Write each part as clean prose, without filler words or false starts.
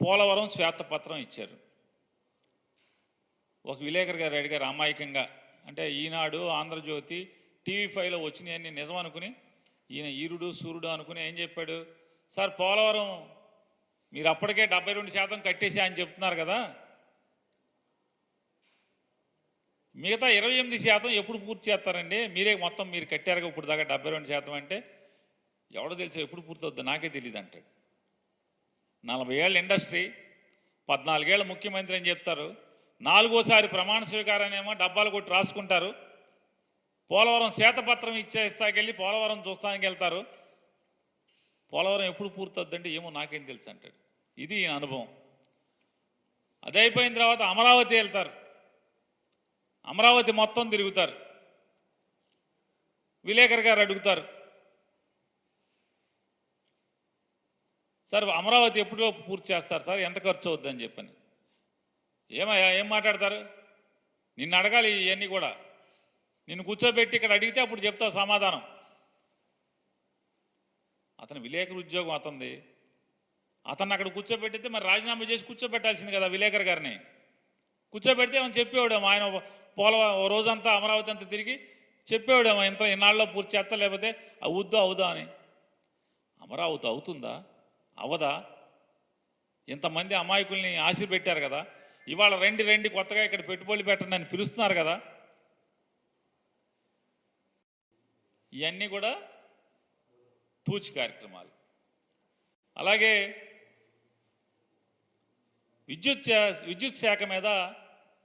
పోలవరం శ్వేతపత్రం ఇచ్చారు. ఒక విలేకరు గారు అడిగారు అమాయకంగా, అంటే ఈనాడు, ఆంధ్రజ్యోతి, టీవీ5లో వచ్చినాయన్నీ నిజం అనుకుని ఈయన ఈరుడు సూర్యుడు అనుకుని ఏం చెప్పాడు, సార్ పోలవరం మీరు అప్పటికే 72% కట్టేసి అని చెప్తున్నారు కదా, మిగతా 28% ఎప్పుడు పూర్తి చేస్తారండి? మీరే మొత్తం మీరు కట్టారుగా ఇప్పుడు దాకా 72% అంటే ఎవడో తెలుసు ఎప్పుడు పూర్తవుద్దో నాకే తెలియదు అంటాడు. 40 ఏళ్ళ ఇండస్ట్రీ, 14 ఏళ్ళ ముఖ్యమంత్రి అని చెప్తారు, 4వసారి ప్రమాణ స్వీకారాన్నేమో డబ్బాలు కొట్టి రాసుకుంటారు, పోలవరం శ్వేతపత్రం ఇస్తాకెళ్ళి పోలవరం చూస్తానికి వెళ్తారు, పోలవరం ఎప్పుడు పూర్తవుద్దంటే ఏమో నాకేం తెలుసు అంటాడు. ఇది ఈయన అనుభవం. అది అయిపోయిన తర్వాత అమరావతి వెళ్తారు, అమరావతి మొత్తం తిరుగుతారు. విలేకరు గారు అడుగుతారు, సార్ అమరావతి ఎప్పుడు పూర్తి చేస్తారు సార్, ఎంత ఖర్చు అవుద్దని చెప్పని. ఏమయ్యా ఏం మాట్లాడతారు? నిన్ను అడగాలి ఇవన్నీ కూడా, నిన్ను కూర్చోబెట్టి ఇక్కడ అడిగితే అప్పుడు చెప్తావు సమాధానం. అతను విలేకరు ఉద్యోగం అతనిది, అతన్ని అక్కడ కూర్చోబెట్టితే మరి రాజీనామా చేసి కూర్చోబెట్టాల్సింది కదా విలేకరు గారిని. కూర్చోబెడితే ఏమని చెప్పేవాడేమో, ఆయన ఓ రోజంతా అమరావతి అంతా తిరిగి చెప్పేవాడేమో ఇంత ఇన్నాళ్ళలో పూర్తి చేస్తా, లేకపోతే అవుద్దా అవుదా అని. అమరావతి అవుతుందా అవదా? ఇంతమంది అమాయకుల్ని ఆశ పెట్టారు కదా, ఇవాళ రండి కొత్తగా ఇక్కడ పెట్టుబడులు పెట్టండి అని పిలుస్తున్నారు కదా. ఇవన్నీ కూడా తూచి కార్యక్రమాలు. అలాగే విద్యుత్ శాఖ మీద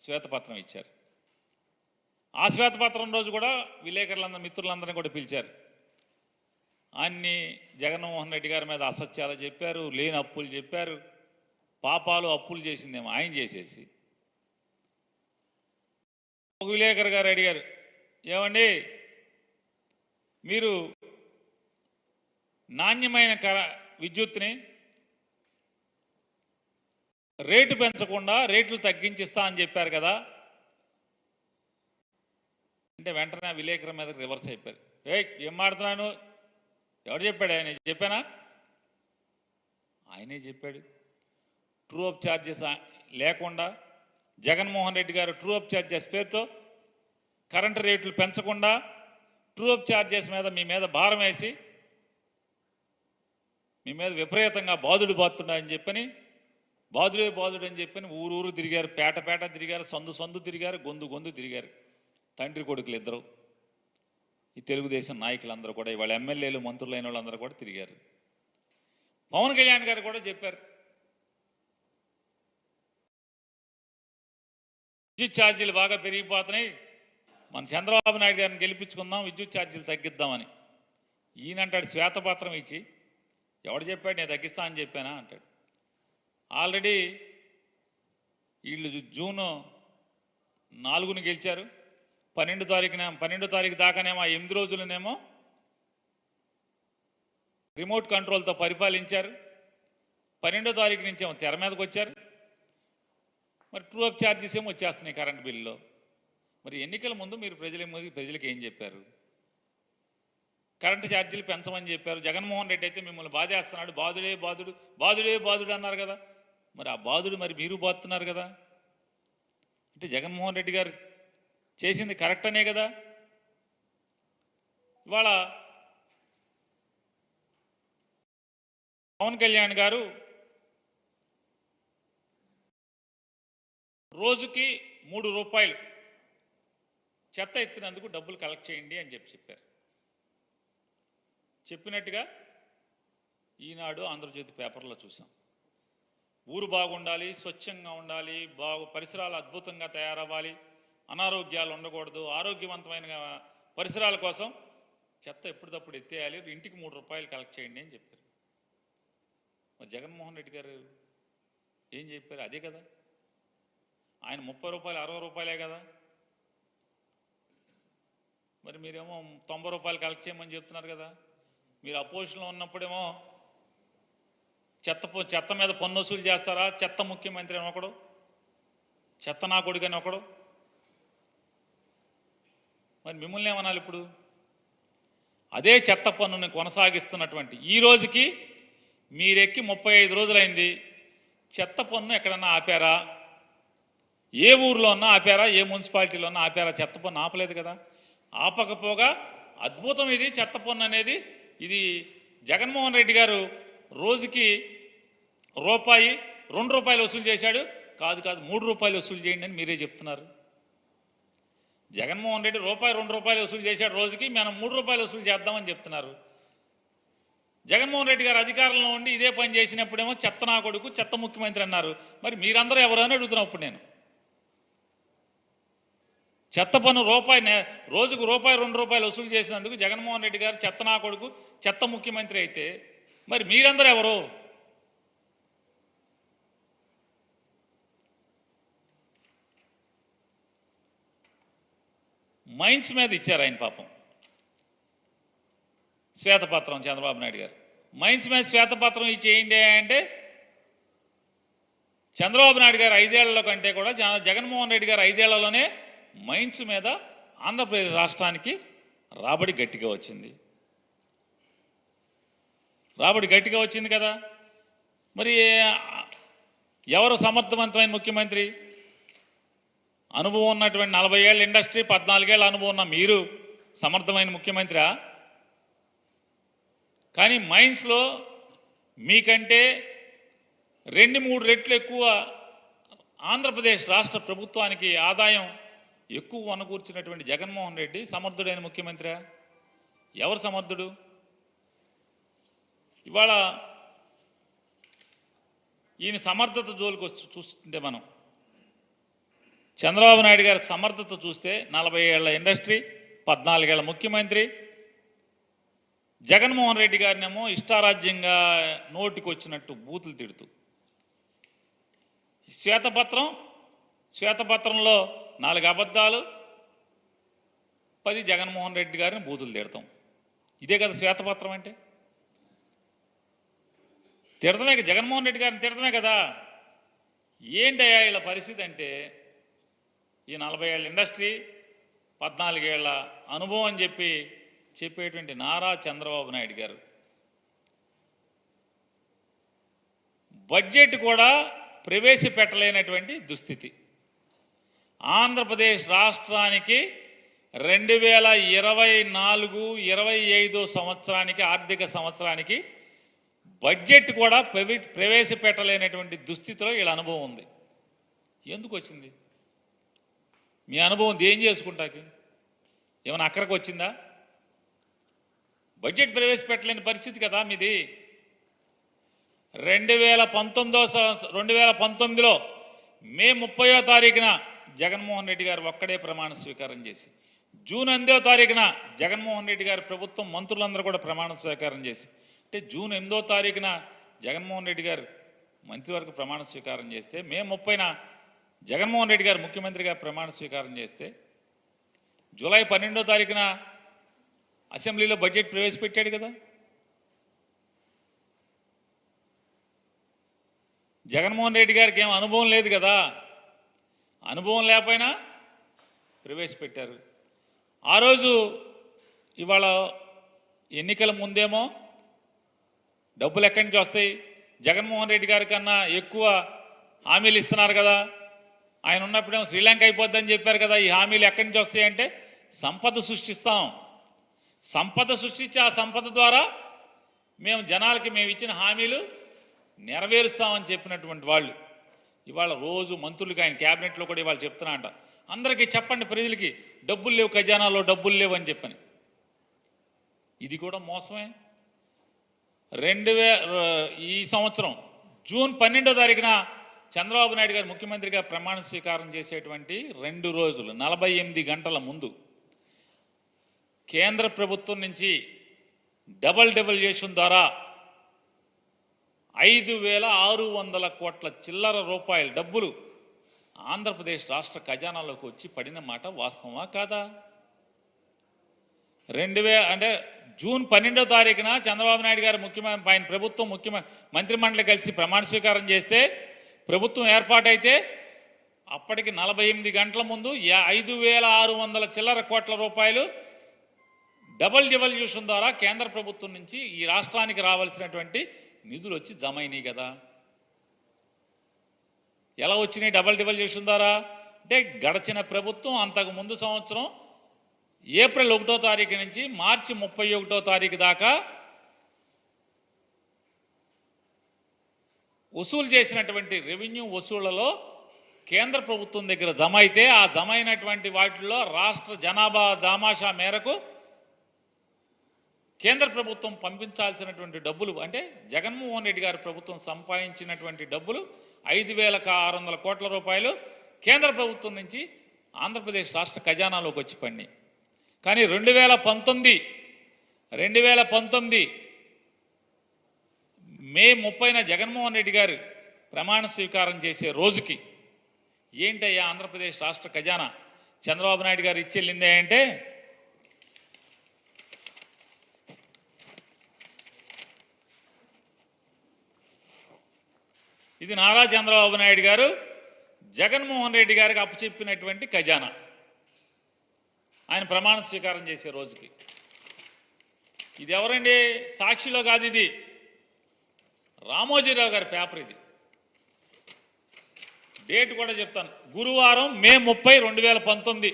శ్వేతపత్రం ఇచ్చారు. ఆ శ్వేతపత్రం రోజు కూడా విలేకరులందరూ మిత్రులందరినీ కూడా పిలిచారు. అన్ని జగన్మోహన్ రెడ్డి గారి మీద అసత్యాలు చెప్పారు, లేని అప్పులు చెప్పారు, పాపాలు అప్పులు చేసిందేమో ఆయన చేసేసి. ఒక విలేకరు గారు అడిగారు, ఏమండి మీరు నాణ్యమైన విద్యుత్ని రేటు పెంచకుండా రేట్లు తగ్గించిస్తా అని చెప్పారు కదా అంటే వెంటనే విలేకరు మీద రివర్స్ అయిపోయారు. ఏం మాడుతున్నాను, ఎవరు చెప్పాడు? ఆయన చెప్పానా? ఆయనే చెప్పాడు. ట్రూ అప్ ఛార్జెస్ లేకుండా జగన్మోహన్ రెడ్డి గారు ట్రూ అప్ ఛార్జెస్ పేరుతో కరెంటు రేట్లు పెంచకుండా ట్రూ అప్ ఛార్జెస్ మీద మీ మీద భారం వేసి మీ మీద విపరీతంగా బాదుతున్నాయని చెప్పని, బాదుడు అని చెప్పని ఊరు తిరిగారు, పేట తిరిగారు, సందు తిరిగారు, గొంతు తిరిగారు. తండ్రి కొడుకులు ఇద్దరు, ఈ తెలుగుదేశం నాయకులందరూ కూడా, ఇవాళ ఎమ్మెల్యేలు మంత్రులైన వాళ్ళందరూ కూడా తిరిగారు. పవన్ కళ్యాణ్ గారు కూడా చెప్పారు, విద్యుత్ ఛార్జీలు బాగా పెరిగిపోతున్నాయి, మన చంద్రబాబు నాయుడు గారిని గెలిపించుకుందాం, విద్యుత్ ఛార్జీలు తగ్గిద్దామని. ఈయనంటాడు శ్వేతపత్రం ఇచ్చి, ఎవడు చెప్పాడు నేను తగ్గిస్తా అని చెప్పానా అంటాడు. ఆల్రెడీ వీళ్ళు జూన్ 4ని గెలిచారు, 12 తారీఖు దాకానేమో 8 రోజులనేమో రిమోట్ కంట్రోల్తో పరిపాలించారు. 12వ తారీఖు నుంచి ఏమో తెర మీదకి వచ్చారు. మరి ట్రూ అప్ ఛార్జెస్ ఏమో వచ్చేస్తున్నాయి కరెంట్ బిల్లులో. మరి ఎన్నికల ముందు మీరు ప్రజలకు ఏం చెప్పారు? కరెంటు ఛార్జీలు పెంచమని చెప్పారు. జగన్మోహన్ రెడ్డి అయితే మిమ్మల్ని బాధేస్తున్నాడు, బాదుడు అన్నారు కదా. మరి ఆ బాదుడు మరి మీరు బాదుతున్నారు కదా. అంటే జగన్మోహన్ రెడ్డి గారు చేసింది కరెక్ట్ అనే కదా. ఇవాళ పవన్ కళ్యాణ్ గారు రోజుకి 3 రూపాయలు చెత్త ఎత్తినందుకు డబ్బులు కలెక్ట్ చేయండి అని చెప్పారు. చెప్పినట్టుగా ఈనాడు, ఆంధ్రజ్యోతి పేపర్లో చూసాం. ఊరు బాగుండాలి, స్వచ్ఛంగా ఉండాలి, పరిసరాలు అద్భుతంగా తయారవ్వాలి, అనారోగ్యాలు ఉండకూడదు, ఆరోగ్యవంతమైన పరిసరాల కోసం చెత్త ఎప్పటికప్పుడు ఎత్తేయాలి, ఇంటికి 3 రూపాయలు కలెక్ట్ చేయండి అని చెప్పారు. మరి జగన్మోహన్ రెడ్డి గారు ఏం చెప్పారు? అదే కదా. ఆయన 30 రూపాయలు 60 రూపాయలే కదా. మరి మీరేమో 90 రూపాయలు కలెక్ట్ చేయమని చెప్తున్నారు కదా. మీరు అపోజిషన్లో ఉన్నప్పుడేమో చెత్త మీద పన్ను వసూలు చేస్తారా, చెత్త ముఖ్యమంత్రి అని ఒకడు, చెత్త నా కొడుకు అని ఒకడు. మరి మిమ్మల్ని ఏమనాలి ఇప్పుడు? అదే చెత్త పన్నుని కొనసాగిస్తున్నటువంటి ఈ రోజుకి మీరెక్కి 35 రోజులైంది, చెత్త పన్ను ఎక్కడన్నా ఆపారా? ఏ ఊర్లో ఉన్నా ఆపారా? ఏ మున్సిపాలిటీలో ఉన్నా ఆపారా? చెత్త పన్ను ఆపలేదు కదా. ఆపకపోగా అద్భుతం ఇది చెత్త పన్ను అనేది. ఇది జగన్మోహన్ రెడ్డి గారు రోజుకి రూపాయి, 2 రూపాయలు వసూలు చేశాడు. కాదు 3 రూపాయలు వసూలు చేయండి అని మీరే చెప్తున్నారు. జగన్మోహన్ రెడ్డి రూపాయి, 2 రూపాయలు వసూలు చేశాడు రోజుకి, మనం 3 రూపాయలు వసూలు చేద్దామని చెప్తున్నారు. జగన్మోహన్ రెడ్డి గారు అధికారంలో ఉండి ఇదే పని చేసినప్పుడేమో చెత్త నా కొడుకు, చెత్త ముఖ్యమంత్రి అన్నారు. మరి మీరందరూ ఎవరు అని అడుగుతున్నప్పుడు నేను చెత్త పన్ను రోజుకు రూపాయి, 2 రూపాయలు వసూలు చేసినందుకు జగన్మోహన్ రెడ్డి గారు చెత్త నా కొడుకు, చెత్త ముఖ్యమంత్రి అయితే మరి మీరందరూ ఎవరు? మైన్స్ మీద ఇచ్చారు ఆయన పాపం శ్వేతపత్రం. చంద్రబాబు నాయుడు గారు మైన్స్ మీద శ్వేతపత్రం ఇచ్చేయండి అంటే చంద్రబాబు నాయుడు గారు 5 ఏళ్ల కంటే కూడా జగన్మోహన్ రెడ్డి గారు 5 ఏళ్లలోనే మైన్స్ మీద ఆంధ్రప్రదేశ్ రాష్ట్రానికి రాబడి గట్టిగా వచ్చింది. కదా. మరి ఎవరు సమర్థవంతమైన ముఖ్యమంత్రి? అనుభవం ఉన్నటువంటి 40 ఏళ్ళ ఇండస్ట్రీ, 14 ఏళ్ళ అనుభవం ఉన్న మీరు సమర్థమైన ముఖ్యమంత్రి? కానీ మైన్స్లో మీకంటే 2-3 రెట్లు ఎక్కువ ఆంధ్రప్రదేశ్ రాష్ట్ర ప్రభుత్వానికి ఆదాయం ఎక్కువ వనకూర్చినటువంటి జగన్మోహన్ రెడ్డి సమర్థుడైన ముఖ్యమంత్రి? ఎవరు సమర్థుడు? ఇవాళ ఈయన సమర్థత జోలికి చూస్తుంటే మనం చంద్రబాబు నాయుడు గారి సమర్థత చూస్తే 40 ఏళ్ల ఇండస్ట్రీ, 14 ఏళ్ల ముఖ్యమంత్రి. జగన్మోహన్ రెడ్డి గారినేమో ఇష్టారాజ్యంగా నోటికి వచ్చినట్టు బూతులు తిడుతూ శ్వేతపత్రంలో 4 అబద్ధాలు, 10 జగన్మోహన్ రెడ్డి గారిని బూతులు తిడతాం. ఇదే కదా శ్వేతపత్రం అంటే? తిడతమే, జగన్మోహన్ రెడ్డి గారిని తిడతమే కదా. ఏంటయ్యా ఇలా పరిస్థితి అంటే, ఈ 40 ఏళ్ళ ఇండస్ట్రీ, 14 ఏళ్ల అనుభవం అని చెప్పేటువంటి నారా చంద్రబాబు నాయుడు గారు బడ్జెట్ కూడా ప్రవేశపెట్టలేనటువంటి దుస్థితి. ఆంధ్రప్రదేశ్ రాష్ట్రానికి 2024-25 సంవత్సరానికి, ఆర్థిక సంవత్సరానికి బడ్జెట్ కూడా ప్రవేశపెట్టలేనటువంటి దుస్థితిలో వీళ్ళ అనుభవం ఉంది. ఎందుకు వచ్చింది? మీ అనుభవం దేం చేసుకుంటాకి? ఏమైనా అక్కడికి వచ్చిందా? బడ్జెట్ ప్రవేశపెట్టలేని పరిస్థితి కదా మీది. 2019లో మే 30వ తారీఖున జగన్మోహన్ రెడ్డి గారు ఒక్కడే ప్రమాణ స్వీకారం చేసి, జూన్ 8వ తారీఖున జగన్మోహన్ రెడ్డి గారి ప్రభుత్వం మంత్రులందరూ కూడా ప్రమాణ స్వీకారం చేసి, అంటే జూన్ 8వ తారీఖున జగన్మోహన్ రెడ్డి గారు మంత్రివర్గ ప్రమాణ స్వీకారం చేస్తే, మే 30న జగన్మోహన్ రెడ్డి గారు ముఖ్యమంత్రిగా ప్రమాణ స్వీకారం చేస్తే, జూలై 12వ తారీఖున అసెంబ్లీలో బడ్జెట్ ప్రవేశపెట్టాడు కదా. జగన్మోహన్ రెడ్డి గారికి ఏం అనుభవం లేదు కదా. అనుభవం లేకపోయినా ప్రవేశపెట్టారు. ఆ రోజు ఇవాళ ఎన్నికల ముందేమో డబ్బులు ఎక్కడి నుంచి వస్తాయి, జగన్మోహన్ రెడ్డి గారి కన్నా ఎక్కువ హామీలు ఇస్తున్నారు కదా, ఆయన ఉన్నప్పుడేమో శ్రీలంక అయిపోద్దని చెప్పారు కదా, ఈ హామీలు ఎక్కడి నుంచి వస్తాయంటే సంపద సృష్టిస్తాం, సంపద సృష్టించి ఆ సంపద ద్వారా మేము జనాలకి మేము ఇచ్చిన హామీలు నెరవేరుస్తామని చెప్పినటువంటి వాళ్ళు ఇవాళ రోజు మంత్రులకి, ఆయన క్యాబినెట్లో కూడా ఇవాళ చెప్తున్నా అంట, అందరికీ చెప్పండి ప్రజలకి డబ్బులు లేవు, ఖజానాలో డబ్బులు లేవు అని చెప్పని. ఇది కూడా మోసమే. ఈ సంవత్సరం జూన్ 12వ తారీఖున చంద్రబాబు నాయుడు గారు ముఖ్యమంత్రిగా ప్రమాణ స్వీకారం చేసేటువంటి 2 రోజులు 48 గంటల ముందు కేంద్ర ప్రభుత్వం నుంచి డబల్ డెవల్యూషన్ ద్వారా 5,600 కోట్ల చిల్లర రూపాయల డబ్బులు ఆంధ్రప్రదేశ్ రాష్ట్ర ఖజానాలోకి వచ్చి పడిన మాట వాస్తవమా కాదా? అంటే జూన్ 12వ తారీఖున చంద్రబాబు నాయుడు గారు ఆయన ప్రభుత్వం మంత్రిమండలి కలిసి ప్రమాణ స్వీకారం చేస్తే, ప్రభుత్వం ఏర్పాటైతే అప్పటికి 48 గంటల ముందు 5,600 చిల్లర కోట్ల రూపాయలు డబల్ డెవల్యూషన్ ద్వారా కేంద్ర ప్రభుత్వం నుంచి ఈ రాష్ట్రానికి రావాల్సినటువంటి నిధులు వచ్చి జమ అయినాయి కదా. ఎలా వచ్చినాయి డబల్ డివల్యూషన్ ద్వారా? అంటే గడచిన ప్రభుత్వం అంతకు ముందు సంవత్సరం ఏప్రిల్ 1వ తారీఖు నుంచి మార్చి 31వ తారీఖు దాకా వసూలు చేసినటువంటి రెవెన్యూ వసూళ్లలో కేంద్ర ప్రభుత్వం దగ్గర జమ అయితే ఆ జమ అయినటువంటి వాటిల్లో రాష్ట్ర జనాభా దామాషా మేరకు కేంద్ర ప్రభుత్వం పంపించాల్సినటువంటి డబ్బులు అంటే జగన్మోహన్ రెడ్డి గారి ప్రభుత్వం సంపాదించినటువంటి డబ్బులు 5,600 కోట్ల రూపాయలు కేంద్ర ప్రభుత్వం నుంచి ఆంధ్రప్రదేశ్ రాష్ట్ర ఖజానాలోకి వచ్చి పడినాయి. కానీ 2019 మే 30న జగన్మోహన్ రెడ్డి గారు ప్రమాణ స్వీకారం చేసే రోజుకి ఏంటయ్యా ఆంధ్రప్రదేశ్ రాష్ట్ర ఖజానా చంద్రబాబు నాయుడు గారు ఇచ్చెళ్ళిందే అంటే ఇది నారా చంద్రబాబు నాయుడు గారు జగన్మోహన్ రెడ్డి గారికి అప్పచెప్పినటువంటి ఖజానా ఆయన ప్రమాణ స్వీకారం చేసే రోజుకి. ఇది ఎవరండి? సాక్షిలో కాదు, ఇది రామోజీరావు గారి పేపర్. ఇది డేట్ కూడా చెప్తాను. గురువారం మే 30, 2019.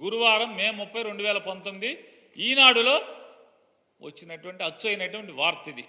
గురువారం మే 30, 2019 ఈనాడులో వచ్చినటువంటి అచ్చు అయినటువంటి వార్త ఇది.